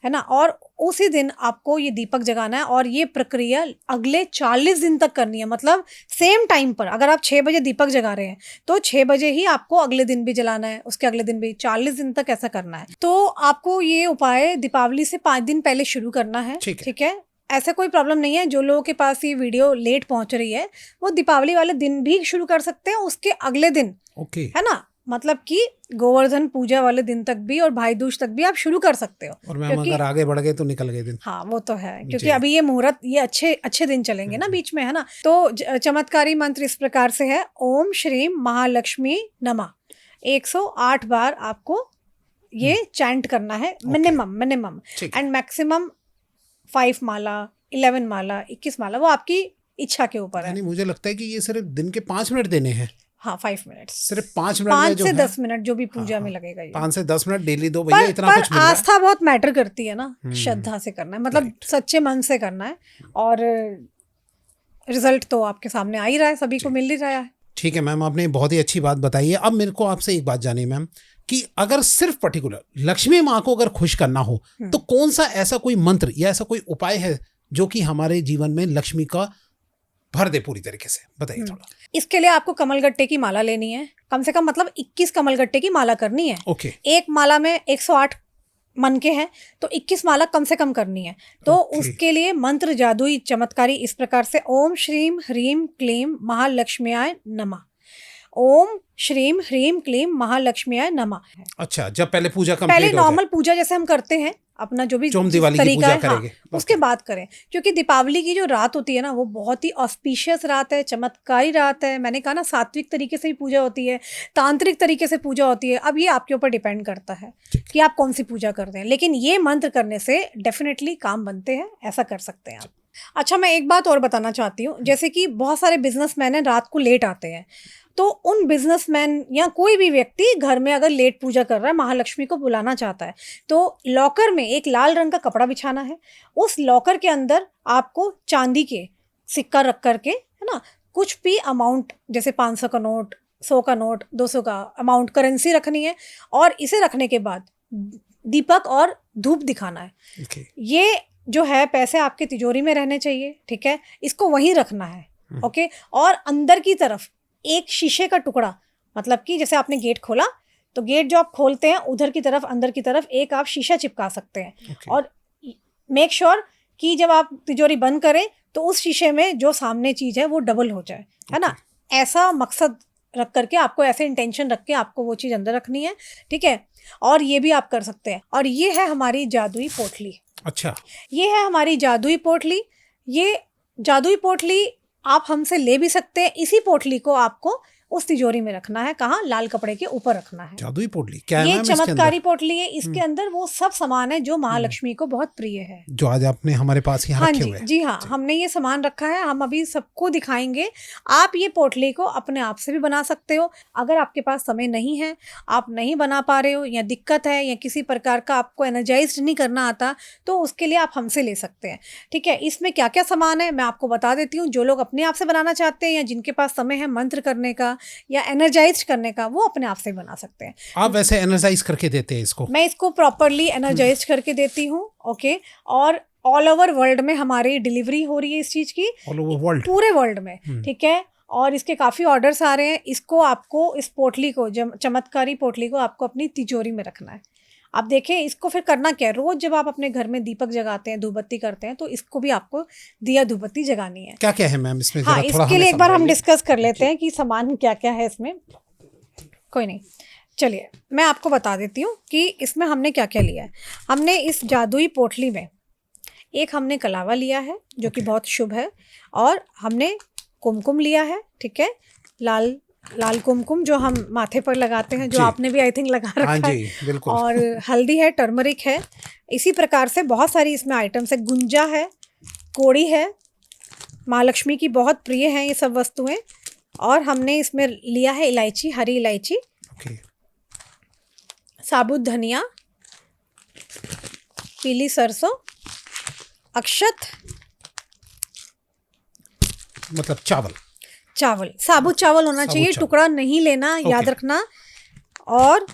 है ना। और उसी दिन आपको ये दीपक जगाना है, और ये प्रक्रिया अगले 40 दिन तक करनी है। मतलब सेम टाइम पर, अगर आप 6 बजे दीपक जगा रहे हैं तो 6 बजे ही आपको अगले दिन भी जलाना है, उसके अगले दिन भी, 40 दिन तक ऐसा करना है। तो आपको ये उपाय दीपावली से 5 दिन पहले शुरू करना है। ठीक है। ऐसा कोई प्रॉब्लम नहीं है। जो लोगों के पास ये वीडियो लेट पहुंच रही है वो दीपावली वाले दिन भी शुरू कर सकते हैं, उसके अगले दिन। है ना। मतलब कि गोवर्धन पूजा वाले दिन तक भी और भाई दूज तक भी आप शुरू कर सकते हो। और मैम अगर आगे बढ़ गए तो निकल गए दिन। हाँ वो तो है, क्योंकि अभी ये मुहूर्त, ये अच्छे दिन चलेंगे ना बीच में, है ना। तो चमत्कारी मंत्र इस प्रकार से है, ओम श्रीम महालक्ष्मी नमः। 108 बार आपको ये चैंट करना है, मिनिमम एंड मैक्सिमम 5 माला, 11 माला, 21 माला, वो आपकी इच्छा के ऊपर है। मुझे लगता है कि ये सिर्फ दिन के 5 मिनट देने हैं। हाँ 5 मिनट, सिर्फ 5 मिनट, 5 से 10 मिनट जो भी पूजा में लगेगा, ये 5 से 10 मिनट डेली दो भैया, इतना कुछ मिल रहा है। आस्था बहुत मैटर करती है ना, श्रद्धा से करना है, मतलब सच्चे मन से करना है, और रिजल्ट तो आपके सामने आ ही रहा है, सभी को मिल ही रहा है। ठीक है मैम, आपने बहुत ही अच्छी बात बताई है। अब मेरे को आपसे एक बात जानी मैम कि अगर सिर्फ पर्टिकुलर लक्ष्मी माँ को अगर खुश करना हो तो कौन सा ऐसा कोई मंत्र या ऐसा कोई उपाय है जो कि हमारे जीवन में लक्ष्मी का भर दे पूरी तरीके से? बताइए थोड़ा। इसके लिए आपको कमलगट्टे की माला लेनी है, कम से कम मतलब 21 कमलगट्टे की माला करनी है। ओके। एक माला में 108 मन के हैं तो 21 माला कम से कम करनी है। तो उसके लिए मंत्र जादुई चमत्कारी इस प्रकार से: ओम श्रीम ह्रीम क्लीम महालक्ष्म्याय नमः। ओम श्रीम ह्रीम क्लीम महालक्ष्म्याय नमः। अच्छा, जब पहले पूजा पहले कंप्लीट हो जाए, नॉर्मल पूजा जैसे हम करते हैं अपना जो भी दिवाली की तरीका पूजा है, करेंगे। हाँ, उसके बाद करें, क्योंकि दीपावली की जो रात होती है ना वो बहुत ही ऑस्पिशियस रात है, चमत्कारी रात है। मैंने कहा ना, सात्विक तरीके से ही पूजा होती है, तांत्रिक तरीके से पूजा होती है। अब ये आपके ऊपर डिपेंड करता है कि आप कौन सी पूजा करते हैं, लेकिन ये मंत्र करने से डेफिनेटली काम बनते हैं, ऐसा कर सकते हैं आप। अच्छा, मैं एक बात और बताना चाहती हूँ, जैसे कि बहुत सारे बिजनेसमैन हैं रात को लेट आते हैं, तो उन बिजनेसमैन या कोई भी व्यक्ति घर में अगर लेट पूजा कर रहा है, महालक्ष्मी को बुलाना चाहता है, तो लॉकर में एक लाल रंग का कपड़ा बिछाना है। उस लॉकर के अंदर आपको चांदी के सिक्का रख करके, है ना, कुछ भी अमाउंट जैसे 500 का नोट, 100 का नोट, 200 का अमाउंट करेंसी रखनी है, और इसे रखने के बाद दीपक और धूप दिखाना है। ये जो है पैसे आपके तिजोरी में रहने चाहिए, ठीक है, इसको वहीं रखना है। ओके। और अंदर की तरफ एक शीशे का टुकड़ा, मतलब कि जैसे आपने गेट खोला तो गेट जो आप खोलते हैं उधर की तरफ, अंदर की तरफ एक आप शीशा चिपका सकते हैं। और मेक श्योर कि जब आप तिजोरी बंद करें तो उस शीशे में जो सामने चीज़ है वो डबल हो जाए, है ना। ऐसा मकसद रख करके, आपको ऐसे इंटेंशन रख के आपको वो चीज़ अंदर रखनी है, ठीक है। और ये भी आप कर सकते हैं। और ये है हमारी जादुई पोटली। अच्छा, ये है हमारी जादुई पोटली। ये जादुई पोटली आप हमसे ले भी सकते हैं। इसी पोटली को आपको उस तिजोरी में रखना है। कहाँ? लाल कपड़े के ऊपर रखना है। जादुई पोटली क्या है? ये मैम इसके चमत्कारी अंदर? पोटली है। इसके अंदर वो सब सामान है जो महालक्ष्मी को बहुत प्रिय है, जो आज आपने हमारे पास यहाँ हाँ रखे जी, हुए हैं। जी हाँ, हमने ये सामान रखा है, हम अभी सबको दिखाएंगे। आप ये पोटली को अपने आप से भी बना सकते हो। अगर आपके पास समय नहीं है, आप नहीं बना पा रहे हो, या दिक्कत है, या किसी प्रकार का आपको एनर्जाइज्ड नहीं करना आता, तो उसके लिए आप हमसे ले सकते हैं, ठीक है। इसमें क्या क्या सामान है मैं आपको बता देती हूँ। जो लोग अपने आप से बनाना चाहते हैं या जिनके पास समय है मंत्र करने का या एनर्जाइज करने का, वो अपने आप से बना सकते हैं। आप वैसे एनर्जाइज करके देते हैं इसको? मैं इसको प्रॉपरली एनर्जाइज करके देती हूँ, ओके। और ऑल ओवर वर्ल्ड में हमारी डिलीवरी हो रही है इस चीज़ की, ऑल ओवर वर्ल्ड, पूरे वर्ल्ड में, ठीक है। और इसके काफ़ी ऑर्डर्स आ रहे हैं। इसको आपको, इस पोटली को, चमत्कारी पोटली को आपको अपनी तिजोरी में रखना है। आप देखें, इसको फिर करना क्या है, रोज जब आप अपने घर में दीपक जगाते हैं, धूपबत्ती करते हैं, तो इसको भी आपको दिया धूपबत्ती जगानी है। क्या क्या है मैम इसमें? हाँ, इसके लिए एक बार हम डिस्कस कर लेते हैं कि सामान क्या क्या है इसमें। कोई नहीं, चलिए मैं आपको बता देती हूँ कि इसमें हमने क्या क्या लिया है। हमने इस जादुई पोटली में एक हमने कलावा लिया है जो कि बहुत शुभ है, और हमने कुमकुम लिया है, ठीक है, लाल लाल कुमकुम जो हम माथे पर लगाते हैं, जो आपने भी आई थिंक लगा रखा है। जी, बिल्कुल। और हल्दी है, टर्मरिक है। इसी प्रकार से बहुत सारी इसमें आइटम्स है। गुंजा है, कोड़ी है, महालक्ष्मी की बहुत प्रिय हैं ये सब वस्तुएं। और हमने इसमें लिया है इलायची, हरी इलायची, साबुत धनिया, पीली सरसों, अक्षत, मतलब चावल, साबुत चावल होना चाहिए, टुकड़ा नहीं लेना, याद रखना। और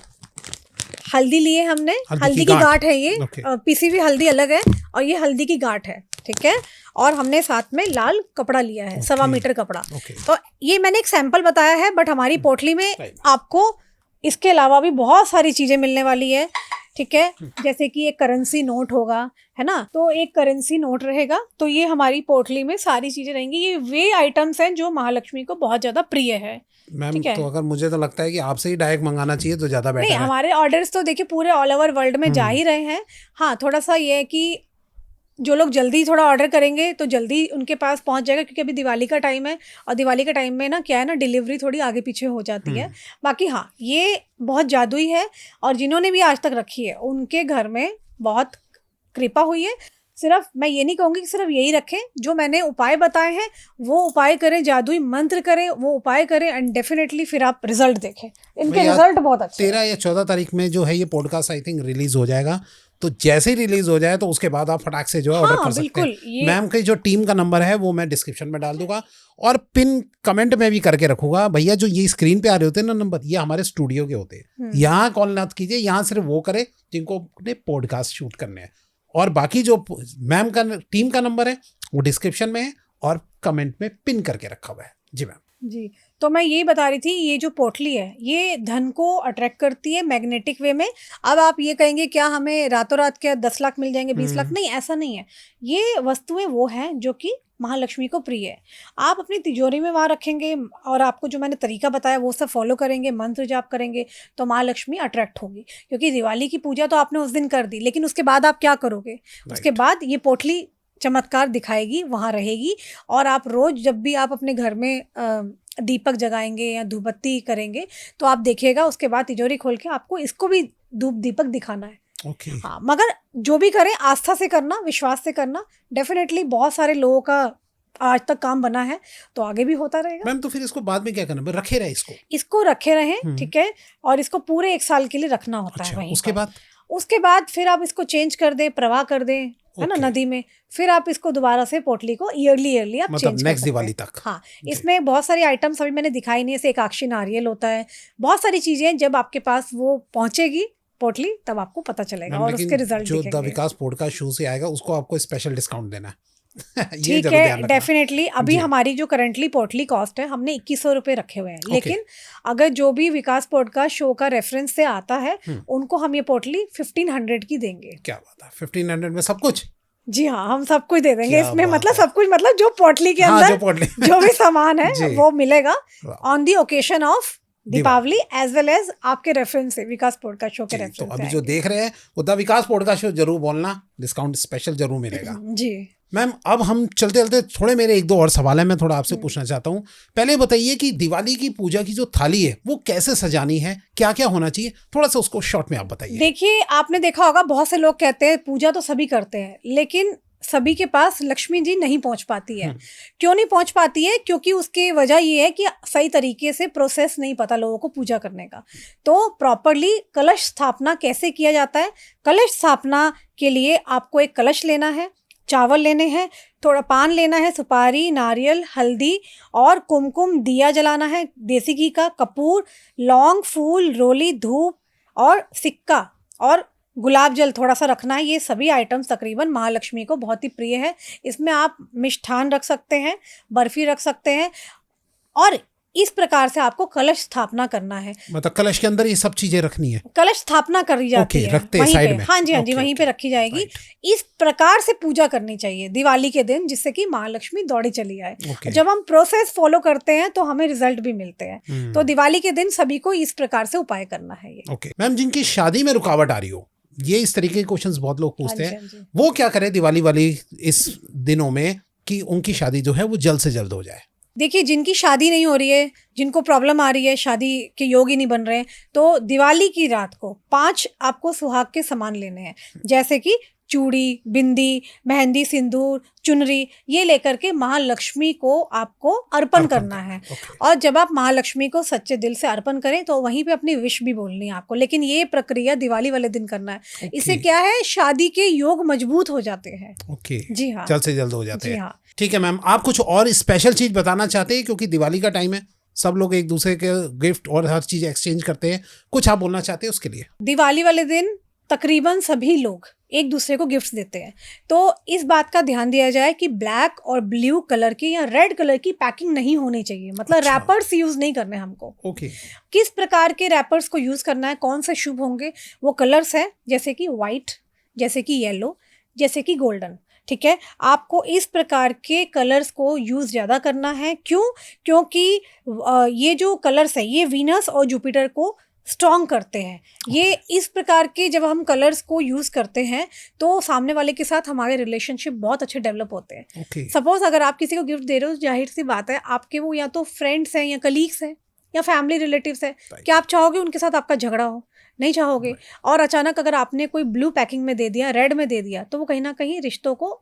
हल्दी लिए हमने, हल्दी की गांठ है ये, पीसी हुई हल्दी अलग है और ये हल्दी की गांठ है, ठीक है। और हमने साथ में लाल कपड़ा लिया है, 1.25 मीटर कपड़ा। तो ये मैंने एक सैंपल बताया है, बट हमारी पोटली में आपको इसके अलावा भी बहुत सारी चीजें मिलने वाली है, ठीक है। जैसे कि एक करेंसी नोट होगा, है ना, तो एक करेंसी नोट रहेगा। तो ये हमारी पोटली में सारी चीजें रहेंगी। ये वे आइटम्स हैं जो महालक्ष्मी को बहुत ज्यादा प्रिय है। मैम तो अगर मुझे तो लगता है कि आपसे ही डायरेक्ट मंगाना चाहिए तो ज्यादा बेटर है। हमारे ऑर्डर्स तो देखिए पूरे ऑल ओवर वर्ल्ड में जा ही रहे हैं। हाँ, थोड़ा सा ये है कि जो लोग जल्दी थोड़ा ऑर्डर करेंगे तो जल्दी उनके पास पहुंच जाएगा, क्योंकि अभी दिवाली का टाइम है, और दिवाली का टाइम में ना क्या है ना, डिलीवरी थोड़ी आगे पीछे हो जाती है। बाकी हाँ, ये बहुत जादुई है, और जिन्होंने भी आज तक रखी है उनके घर में बहुत कृपा हुई है। सिर्फ मैं ये नहीं कहूँगी कि सिर्फ यही रखें, जो मैंने उपाय बताए हैं वो उपाय करें, जादुई मंत्र करें, वो उपाय करें, एंड डेफिनेटली फिर आप रिजल्ट देखें। इनके रिजल्ट बहुत अच्छे। 13 या 14 तारीख में जो है ये पॉडकास्ट आई थिंक रिलीज हो जाएगा, तो जैसे ही रिलीज हो जाए तो उसके बाद आप फटाक से जो है ऑर्डर हाँ कर सकते बिल्कुल हैं। ये मैम की जो टीम का नंबर है वो मैं डिस्क्रिप्शन में डाल दूंगा और पिन कमेंट में भी करके रखूंगा। भैया जो ये स्क्रीन पे आ रहे होते हैं ना नंबर, ये हमारे स्टूडियो के होते हैं। यहाँ कॉल ना कीजिए, यहाँ सिर्फ वो करे जिनको अपने पॉडकास्ट शूट करने हैं। और बाकी जो मैम का टीम का नंबर है वो डिस्क्रिप्शन में है और कमेंट में पिन करके रखा हुआ है। जी मैम। जी, तो मैं यही बता रही थी, ये जो पोटली है ये धन को अट्रैक्ट करती है मैग्नेटिक वे में। अब आप ये कहेंगे क्या हमें रातों रात क्या 10 लाख मिल जाएंगे, 20 लाख? नहीं, ऐसा नहीं है। ये वस्तुएं वो हैं जो कि महालक्ष्मी को प्रिय है। आप अपनी तिजोरी में वहाँ रखेंगे और आपको जो मैंने तरीका बताया वो सब फॉलो करेंगे, मंत्र जाप करेंगे, तो महालक्ष्मी अट्रैक्ट होगी। क्योंकि दिवाली की पूजा तो आपने उस दिन कर दी, लेकिन उसके बाद आप क्या करोगे? उसके बाद ये पोटली चमत्कार दिखाएगी, वहाँ रहेगी। और आप रोज जब भी आप अपने घर में दीपक जगाएंगे या धूपबत्ती करेंगे तो आप देखिएगा उसके बाद तिजोरी खोल के आपको इसको भी धूप दीपक दिखाना है। हाँ, मगर जो भी करें आस्था से करना, विश्वास से करना। डेफिनेटली बहुत सारे लोगों का आज तक काम बना है तो आगे भी होता रहेगा। मैम तो फिर इसको बाद में क्या करना, रखे रहे इसको रखे रहें, ठीक है। और इसको पूरे 1 साल के लिए रखना होता है वहीं उसके उसके बाद फिर आप इसको चेंज कर दें, प्रवाह कर दें, है ना, नदी में। फिर आप इसको दोबारा से पोटली को ईयरली आप मतलब चेंज नेक्स्ट दिवाली तक। हाँ, इसमें बहुत सारी आइटम्स अभी मैंने दिखाई नहीं है, जैसे एकाक्षी नारियल होता है, बहुत सारी चीजें। जब आपके पास वो पहुंचेगी पोटली तब आपको पता चलेगा और उसके रिजल्ट जो द विकास पॉडकास्ट शो से आएगा उसको आपको स्पेशल डिस्काउंट देना है। ठीक है, डेफिनेटली। अभी हमारी जो करंटली पोटली कॉस्ट है हमने 2100 रुपये रखे हुए हैं, लेकिन अगर जो भी विकास पॉडकास्ट शो का रेफरेंस से आता है उनको हम ये पोटली 1500 की देंगे। क्या बात है, 1500 में सब कुछ? जी हाँ, हम सब कुछ दे देंगे इसमें। मतलब सब कुछ, मतलब जो पोटली के अंदर जो भी सामान है वो मिलेगा on the occasion of Deepawali as well as आपके रेफरेंस से, विकास पॉडकास्ट शो के रेफरेंस। तो अभी जो देख रहे हैं वो द विकास पॉडकास्ट शो जरूर बोलना, डिस्काउंट स्पेशल जरूर मिलेगा। जी मैम, अब हम चलते चलते थोड़े मेरे 1-2 और सवाल है, मैं थोड़ा आपसे पूछना चाहता हूँ। पहले बताइए कि दिवाली की पूजा की जो थाली है वो कैसे सजानी है, क्या क्या होना चाहिए, थोड़ा सा उसको शॉर्ट में आप बताइए। देखिए, आपने देखा होगा बहुत से लोग कहते हैं पूजा तो सभी करते हैं, लेकिन सभी के पास लक्ष्मी जी नहीं पहुंच पाती है। क्यों नहीं पहुंच पाती है? क्योंकि उसकी वजह ये है कि सही तरीके से प्रोसेस नहीं पता लोगों को पूजा करने का। तो प्रॉपरली कलश स्थापना कैसे किया जाता है? कलश स्थापना के लिए आपको एक कलश लेना है, चावल लेने हैं, थोड़ा पान लेना है, सुपारी, नारियल, हल्दी और कुमकुम, दिया जलाना है देसी घी का, कपूर, लौंग, फूल, रोली, धूप और सिक्का और गुलाब जल थोड़ा सा रखना है। ये सभी आइटम्स तकरीबन महालक्ष्मी को बहुत ही प्रिय है। इसमें आप मिष्ठान रख सकते हैं, बर्फी रख सकते हैं और इस प्रकार से आपको कलश स्थापना करना है। मतलब कलश के अंदर ये सब चीजें रखनी है? कलश स्थापना करी जाती है रखते हैं साइड में। हाँ जी, हाँ जी, वहीं पे रखी जाएगी। इस प्रकार से पूजा करनी चाहिए दिवाली के दिन, जिससे कि महालक्ष्मी दौड़ी चली आए। जब हम प्रोसेस फॉलो करते हैं तो हमें रिजल्ट भी मिलते हैं। तो दिवाली के दिन सभी को इस प्रकार से उपाय करना है ये। मैम, जिनकी शादी में रुकावट आ रही हो, ये इस तरीके के क्वेश्चंस बहुत लोग पूछते हैं, वो क्या करें दिवाली वाली इस दिनों में कि उनकी शादी जो है वो जल्द से जल्द हो जाए? देखिए, जिनकी शादी नहीं हो रही है, जिनको प्रॉब्लम आ रही है, शादी के योग ही नहीं बन रहे हैं, तो दिवाली की रात को 5 आपको सुहाग के सामान लेने हैं, जैसे कि चूड़ी, बिंदी, मेहंदी, सिंदूर, चुनरी, ये लेकर के महालक्ष्मी को आपको अर्पण करना है। और जब आप महालक्ष्मी को सच्चे दिल से अर्पण करें तो वहीं पे अपनी विश भी बोलनी है आपको, लेकिन ये प्रक्रिया दिवाली वाले दिन करना है। इससे क्या है, शादी के योग मजबूत हो जाते हैं। जी हाँ, जल्द से जल्द हो जाते हैं। हाँ। ठीक है मैम, आप कुछ और स्पेशल चीज बताना चाहते हैं? क्योंकि दिवाली का टाइम है, सब लोग एक दूसरे के गिफ्ट और हर चीज एक्सचेंज करते हैं, कुछ आप बोलना चाहते हैं उसके लिए? दिवाली वाले दिन तकरीबन सभी लोग एक दूसरे को गिफ्ट्स देते हैं, तो इस बात का ध्यान दिया जाए कि ब्लैक और ब्लू कलर की या रेड कलर की पैकिंग नहीं होनी चाहिए। मतलब रैपर्स यूज नहीं करने हमको। किस प्रकार के रैपर्स को यूज करना है, कौन से शुभ होंगे, वो कलर्स है जैसे कि वाइट, जैसे कि येलो, जैसे कि गोल्डन। ठीक है, आपको इस प्रकार के कलर्स को यूज़ ज़्यादा करना है। क्यों? क्योंकि ये जो कलर्स है ये वीनस और जुपिटर को स्ट्रॉन्ग करते हैं। ये इस प्रकार के जब हम कलर्स को यूज़ करते हैं तो सामने वाले के साथ हमारे रिलेशनशिप बहुत अच्छे डेवलप होते हैं। सपोज अगर आप किसी को गिफ्ट दे रहे हो, जाहिर सी बात है आपके वो या तो फ्रेंड्स हैं या कलीग्स हैं या फैमिली रिलेटिव्स हैं, क्या आप चाहोगे उनके साथ आपका झगड़ा हो? नहीं चाहोगे। और अचानक अगर आपने कोई ब्लू पैकिंग में दे दिया, रेड में दे दिया, तो वो कहीं ना कहीं रिश्तों को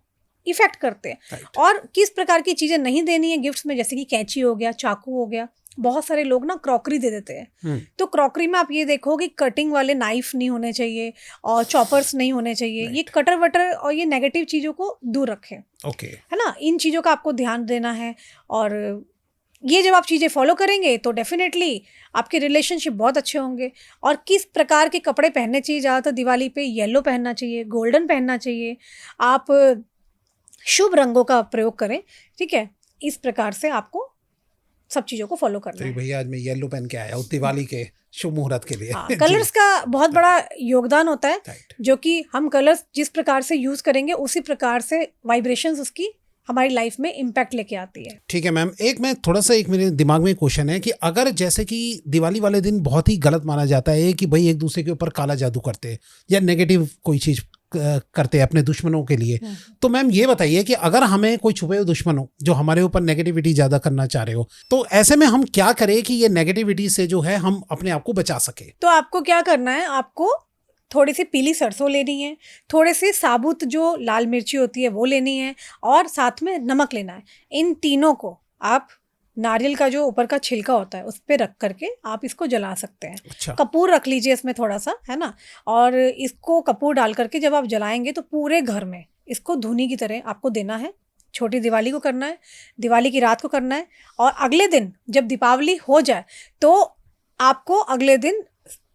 इफेक्ट करते हैं। और किस प्रकार की चीज़ें नहीं देनी है गिफ्ट्स में, जैसे कि कैंची हो गया, चाकू हो गया, बहुत सारे लोग ना क्रॉकरी दे देते हैं। तो क्रॉकरी में आप ये देखो कि कटिंग वाले नाइफ नहीं होने चाहिए और चॉपर्स नहीं होने चाहिए। ये कटर वटर और ये नेगेटिव चीज़ों को दूर रखें। ओके, है ना, इन चीज़ों का आपको ध्यान देना है। और ये जब आप चीज़ें फॉलो करेंगे तो डेफिनेटली आपके रिलेशनशिप बहुत अच्छे होंगे। और किस प्रकार के कपड़े पहनने चाहिए, ज़्यादातर दिवाली पे येलो पहनना चाहिए, गोल्डन पहनना चाहिए। आप शुभ रंगों का प्रयोग करें, ठीक है। इस प्रकार से आपको सब चीज़ों को फॉलो करना तो है। भैया आज मैं येलो पहन के आया हूँ दिवाली के शुभ मुहूर्त के लिए। हाँ, कलर्स का बहुत बड़ा योगदान होता है, जो कि हम कलर्स जिस प्रकार से यूज़ करेंगे उसी प्रकार से वाइब्रेशंस उसकी हमारी लाइफ में इम्पैक्ट लेके आती है। ठीक है मैम, एक मेरे दिमाग में क्वेश्चन है कि अगर जैसे कि दिवाली वाले दिन बहुत ही गलत माना जाता है कि भाई एक दूसरे के ऊपर काला जादू करते हैं या नेगेटिव कोई चीज़ करते हैं अपने दुश्मनों के लिए, तो मैम ये बताइए कि अगर हमें कोई छुपे हुए दुश्मन हो जो हमारे ऊपर नेगेटिविटी ज़्यादा करना चाह रहे हो, तो ऐसे में हम क्या करें कि ये नेगेटिविटी से जो है हम अपने आप को बचा सके? तो आपको क्या करना है, आपको थोड़ी सी पीली सरसों लेनी है, थोड़े से साबुत जो लाल मिर्ची होती है वो लेनी है, और साथ में नमक लेना है। इन तीनों को आप नारियल का जो ऊपर का छिलका होता है उस पर रख करके आप इसको जला सकते हैं। अच्छा। कपूर रख लीजिए इसमें थोड़ा सा, है ना, और इसको कपूर डाल करके जब आप जलाएंगे तो पूरे घर में इसको धूनी की तरह आपको देना है। छोटी दिवाली को करना है, दिवाली की रात को करना है, और अगले दिन जब दीपावली हो जाए तो आपको अगले दिन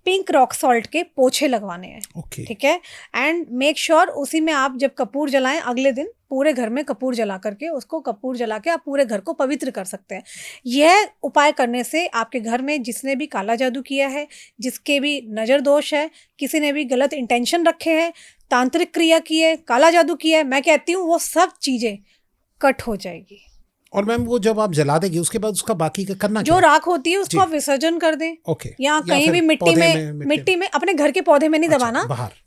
पिंक रॉक सॉल्ट के पोछे लगवाने हैं। ओके। ठीक है। एंड मेक श्योर उसी में आप जब कपूर जलाएं अगले दिन पूरे घर में कपूर जला करके उसको कपूर जला के आप पूरे घर को पवित्र कर सकते हैं। यह उपाय करने से आपके घर में जिसने भी काला जादू किया है, जिसके भी नज़र दोष है, किसी ने भी गलत इंटेंशन रखे हैं, तांत्रिक क्रिया की है, काला जादू किया है, मैं कहती हूँ वो सब चीज़ें कट हो जाएगी। और मैम वो जब आप जला देंगे उसके बाद उसका बाकी का करना जो राख होती है उसको आप विसर्जन कर दें। ओके। या कहीं भी मिट्टी में अपने घर के पौधे में नहीं दबाना,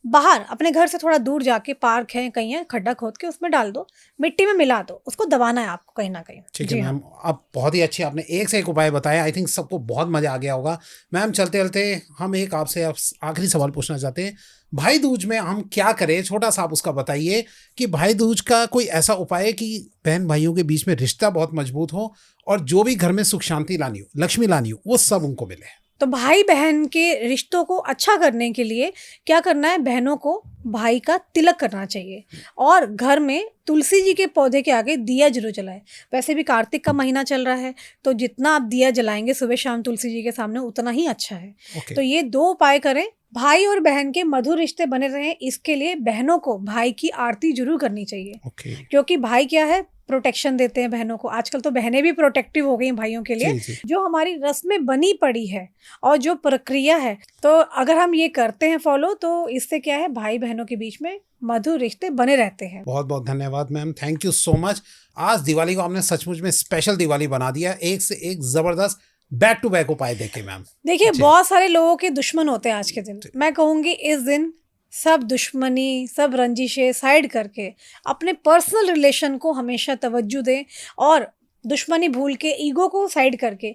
बाहर अपने घर से थोड़ा दूर जाके पार्क है कहीं है, खड्डा खोद के उसमें डाल दो, मिट्टी में मिला दो, उसको दबाना है आपको कहीं ना कहीं। ठीक है मैम, आप बहुत ही अच्छी आपने एक से एक उपाय बताया। आई थिंक सबको बहुत मजा आ गया होगा। मैम चलते चलते हम एक आपसे आखिरी सवाल पूछना चाहते हैं, भाई दूज में हम क्या करें, छोटा सा आप उसका बताइए कि भाई दूज का कोई ऐसा उपाय है कि बहन भाइयों के बीच में रिश्ता बहुत मजबूत हो और जो भी घर में सुख शांति लानी हो, लक्ष्मी लानी हो, वो सब उनको मिले। तो भाई बहन के रिश्तों को अच्छा करने के लिए क्या करना है, बहनों को भाई का तिलक करना चाहिए और घर में तुलसी जी के पौधे के आगे दिया जरूर जलाएं। वैसे भी कार्तिक का महीना चल रहा है तो जितना आप दिया जलाएंगे सुबह शाम तुलसी जी के सामने उतना ही अच्छा है। तो ये दो उपाय करें, भाई और बहन के मधुर रिश्ते बने रहें, इसके लिए बहनों को भाई की आरती जरूर करनी चाहिए। क्योंकि भाई क्या है, प्रोटेक्शन देते हैं बहनों को। आजकल तो बहनें भी प्रोटेक्टिव हो गई भाइयों के लिए। जो हमारी रस्में बनी पड़ी है और जो प्रक्रिया है, तो अगर हम ये करते हैं फॉलो तो इससे क्या है, भाई बहनों के बीच में मधुर रिश्ते बने रहते हैं। बहुत बहुत धन्यवाद ma'am, thank you so much. आज दिवाली को आपने सचमुच में स्पेशल दिवाली बना दिया, एक से एक जबरदस्त बैक टू बैक उपाय देके। मैम देखिए बहुत सारे लोगों के दुश्मन होते हैं आज के दिन। मैं कहूँगी इस दिन सब दुश्मनी, सब रंजिशें साइड करके अपने पर्सनल रिलेशन को हमेशा तवज्जो दें और दुश्मनी भूल के ईगो को साइड करके,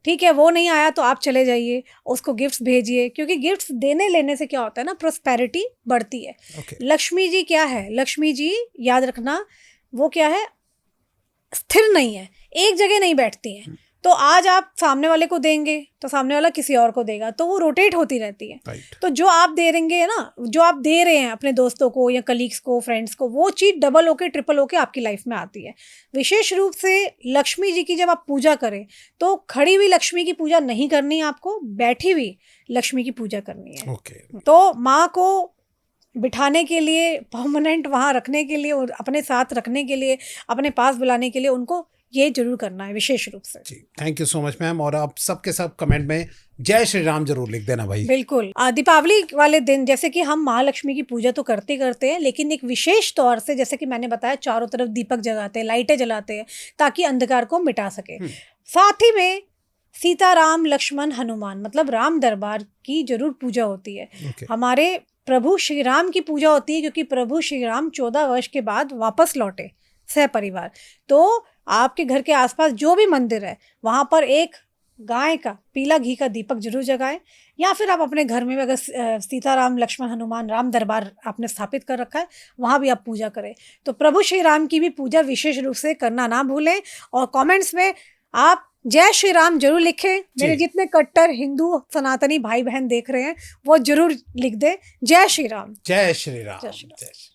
ठीक है वो नहीं आया तो आप चले जाइए, उसको गिफ्ट्स भेजिए। क्योंकि गिफ्ट्स देने लेने से क्या होता है ना, प्रोस्पेरिटी बढ़ती है। लक्ष्मी जी क्या है, लक्ष्मी जी याद रखना वो क्या है, स्थिर नहीं है, एक जगह नहीं बैठती हैं। तो आज आप सामने वाले को देंगे तो सामने वाला किसी और को देगा, तो वो रोटेट होती रहती है। तो जो आप दे रहेंगे ना, जो आप दे रहे हैं अपने दोस्तों को या कलीग्स को, फ्रेंड्स को, वो चीज़ डबल होके ट्रिपल होके आपकी लाइफ में आती है। विशेष रूप से लक्ष्मी जी की जब आप पूजा करें तो खड़ी हुई लक्ष्मी की पूजा नहीं करनी है आपको, बैठी हुई लक्ष्मी की पूजा करनी है। तो माँ को बिठाने के लिए, परमानेंट वहाँ रखने के लिए, अपने साथ रखने के लिए, अपने पास बुलाने के लिए उनको ये जरूर करना है विशेष रूप से। जी thank you so much ma'am. और आप सबके सब कमेंट में जय श्री राम जरूर लिख देना भाई। बिल्कुल। दीपावली वाले दिन जैसे कि हम महालक्ष्मी की पूजा तो करते हैं, लेकिन एक विशेष तौर से जैसे कि मैंने बताया चारों तरफ दीपक जलाते हैं, लाइटें जलाते हैं ताकि अंधकार को मिटा सके। साथ ही में सीता राम लक्ष्मण हनुमान मतलब राम दरबार की जरूर पूजा होती है। हमारे प्रभु श्री राम की पूजा होती है क्योंकि प्रभु श्री राम 14 वर्ष के बाद वापस लौटे सह परिवार। तो आपके घर के आसपास जो भी मंदिर है वहाँ पर एक गाय का पीला घी का दीपक जरूर जगाएं, या फिर आप अपने घर में अगर सीताराम लक्ष्मण हनुमान राम दरबार आपने स्थापित कर रखा है वहाँ भी आप पूजा करें। तो प्रभु श्री राम की भी पूजा विशेष रूप से करना ना भूलें। और कमेंट्स में आप जय श्री राम जरूर लिखें। मेरे जितने कट्टर हिंदू सनातनी भाई बहन देख रहे हैं वो जरूर लिख दे जय श्री राम। जय श्री राम। जय श्री राम। जय श्री